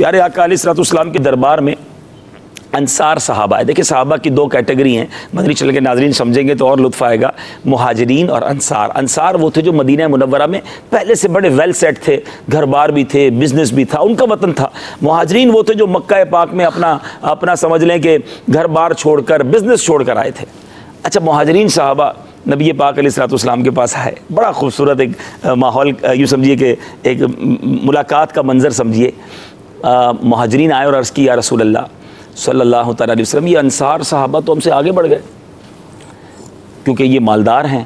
پیارے آقا علیہ الصلوۃ والسلام کے دربار میں انصار صحابہ ہے. دیکھیں صحابہ کی دو کیٹیگری ہیں، مدنی چل کے ناظرین سمجھیں گے تو اور لطف آئے گا. مہاجرین اور انصار. انصار وہ تھے جو مدینہ منورہ میں پہلے سے بڑے ویل سیٹ تھے، گھر بار بھی تھے، بزنس بھی تھا، ان کا وطن تھا. مہاجرین وہ تھے جو مکہ پاک میں اپنا سمجھ لیں کہ گھر بار چھوڑ کر بزنس چھوڑ کر آئے تھے. اچھا مہاجرین صحابہ نبی پاک علیہ الصلوۃ والسلام کے پاس آئے. بڑا خوبصورت ایک ماحول یوں سمجھیے کہ ایک ملاقات کا منظر سمجھیے. مہاجرین آئے اور عرض کی یا رسول اللہ صلی اللہ تعالیٰ علیہ وسلم، یہ انصار صحابہ تو ہم سے آگے بڑھ گئے کیونکہ یہ مالدار ہیں،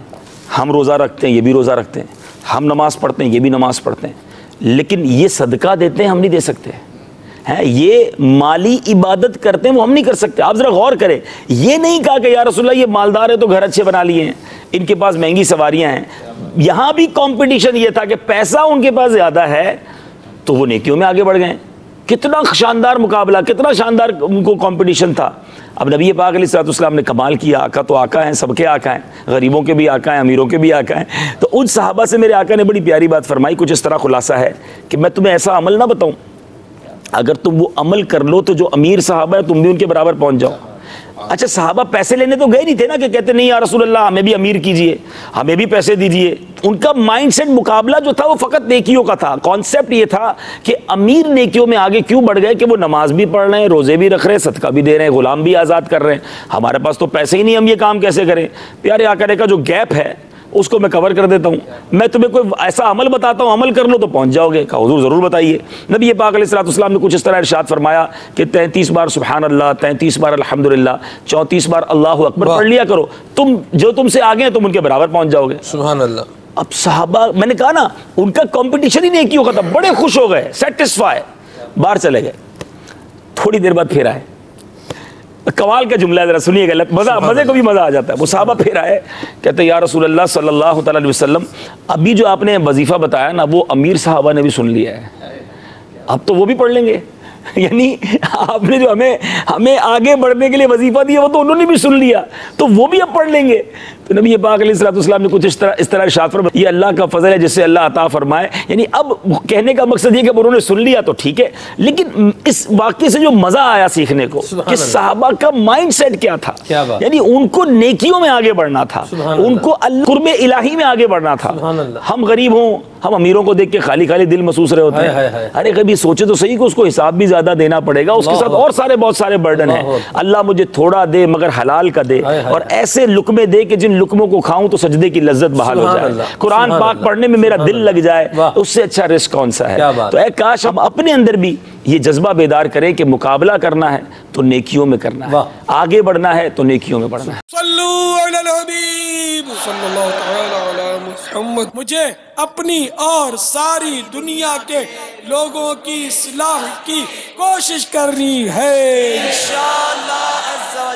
ہم روزہ رکھتے ہیں یہ بھی روزہ رکھتے ہیں، ہم نماز پڑھتے ہیں یہ بھی نماز پڑھتے ہیں، لیکن یہ صدقہ دیتے ہیں ہم نہیں دے سکتے ہیں، یہ مالی عبادت کرتے ہیں وہ ہم نہیں کر سکتے. آپ ذرا غور کریں، یہ نہیں کہا کہ یا رسول اللہ یہ مالدار ہے تو گھر اچھے بنا لیے ہیں، ان کے پاس مہنگی سواریاں ہیں. یہاں بھی کمپٹیشن یہ تھا کہ پیسہ ان کے پاس زیادہ ہے تو وہ نیکیوں میں آگے بڑھ گئے. کتنا شاندار مقابلہ، کتنا شاندار ان کو کمپٹیشن تھا. اب نبی پاک علیہ الصلوۃ والسلام نے کمال کیا. آقا تو آقا ہیں، سب کے آقا ہیں، غریبوں کے بھی آقا ہیں، امیروں کے بھی آقا ہیں. تو ان صحابہ سے میرے آقا نے بڑی پیاری بات فرمائی. کچھ اس طرح خلاصہ ہے کہ میں تمہیں ایسا عمل نہ بتاؤں، اگر تم وہ عمل کر لو تو جو امیر صحابہ ہے تم بھی ان کے برابر پہنچ جاؤ. اچھا صحابہ پیسے لینے تو گئے نہیں تھے نا کہ کہتے نہیں یا رسول اللہ ہمیں بھی امیر کیجئے، ہمیں بھی پیسے دیجئے. ان کا مائنڈ سیٹ مقابلہ جو تھا وہ فقط نیکیوں کا تھا. کانسیپٹ یہ تھا کہ امیر نیکیوں میں آگے کیوں بڑھ گئے کہ وہ نماز بھی پڑھ رہے ہیں، روزے بھی رکھ رہے ہیں، صدقہ بھی دے رہے ہیں، غلام بھی آزاد کر رہے ہیں. ہمارے پاس تو پیسے ہی نہیں، ہم یہ کام کیسے کریں. پیارے آقا نے کہا جو گیپ ہے اس کو میں کور کر دیتا ہوں، میں تمہیں کوئی ایسا عمل بتاتا ہوں، عمل کر لو تو پہنچ جاؤ گے. کہا حضور ضرور بتائیے. نبی پاک علیہ الصلوۃ والسلام نے کچھ اس طرح ارشاد فرمایا کہ 33 بار سبحان اللہ، 33 بار الحمدللہ، 34 بار اللہ اکبر پڑھ لیا کرو، جو تم سے آگے ہیں تم ان کے برابر پہنچ جاؤ گے. سبحان اللہ. اب صحابہ میں نے کہا نا ان کا کمپٹیشن ہی نیکیوں کا تھا، بڑے خوش ہو گئے، سیٹسفائی، باہر چلے گئے. تھوڑی دیر بعد پھر آئے. کمال کا جملہ ہے، ذرا سنیے گا، مزے کو بھی مزہ آ جاتا ہے. وہ صحابہ پھر آئے، کہتے یا رسول اللہ صلی اللہ تعالیٰ علیہ وسلم ابھی جو آپ نے وظیفہ بتایا نا وہ امیر صحابہ نے بھی سن لیا ہے، اب تو وہ بھی پڑھ لیں گے. یعنی آپ نے جو ہمیں آگے بڑھنے کے لیے وظیفہ دیا وہ تو انہوں نے بھی سن لیا، تو وہ بھی اب پڑھ لیں گے. تو نبی پاک علیہ الصلوۃ والسلام نے کچھ اس طرح ارشاد فرمایا یہ اللہ کا فضل ہے جس سے اللہ عطا فرمائے. یعنی اب کہنے کا مقصد یہ کہ انہوں نے سن لیا تو ٹھیک ہے، لیکن اس واقعے سے جو مزہ آیا سیکھنے کو کہ صحابہ کا مائنڈ سیٹ کیا تھا. یعنی ان کو نیکیوں میں آگے بڑھنا تھا، ان کو قرب الہی میں آگے بڑھنا تھا. ہم غریب ہوں، ہم امیروں کو دیکھ کے خالی خالی دل محسوس رہے ہوتے ہیں. ارے کبھی سوچے تو صحیح کہ اس کو حساب بھی زیادہ دینا پڑے گا، اس کے ساتھ اور بہت سارے برڈن ہیں. اللہ مجھے تھوڑا دے مگر حلال کا دے، اور ایسے لقمے دے کہ جن لقموں کو کھاؤں تو سجدے کی لذت بحال ہو جائے، قرآن پاک پڑھنے میں میرا دل لگ جائے، اس سے اچھا رزق کون سا ہے. تو اے کاش ہم اپنے اندر بھی یہ جذبہ بیدار کریں کہ مقابلہ کرنا ہے تو نیکیوں میں کرنا ہے، آگے بڑھنا ہے تو نیکیوں میں بڑھنا ہے. صلو علی الحبیب صلی اللہ تعالی علی محمد. مجھے اپنی اور ساری دنیا کے لوگوں کی اصلاح کی کوشش کرنی ہے انشاءاللہ.